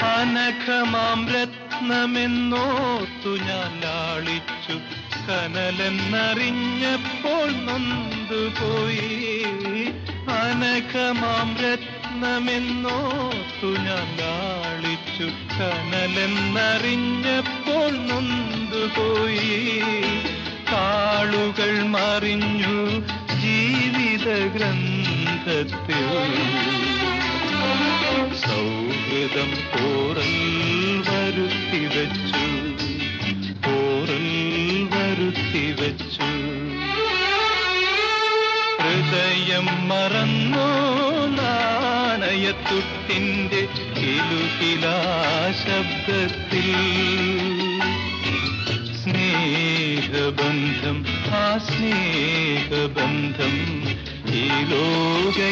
അനഘമാം രത്നമെന്നോർത്തു ഞാൻ ലാളിച്ചു, കനലെന്നറിഞ്ഞപ്പോൾ നൊന്തുപോയി. അനഘമാം രത്നമെന്നോർത്തു ഞാൻ ലാളിച്ചു, കനലെന്നറിഞ്ഞപ്പോൾ നൊന്തുപോയി. താളുകൾ മറിഞ്ഞു ജീവിത ഗ്രന്ഥത്തിൽ, സൗഹൃദം പോറൽ വരുത്തിവച്ചു, പോറൽ വരുത്തിവച്ചു. ഹൃദയം മറന്നോ നാണയത്തുട്ടിന്റെ കിലുകിലാ ശബ്ദത്തിൽ. സ്നേഹബന്ധം, ആ സ്നേഹബന്ധം ഈ ലോകയാഥാർത്ഥ്യമേ.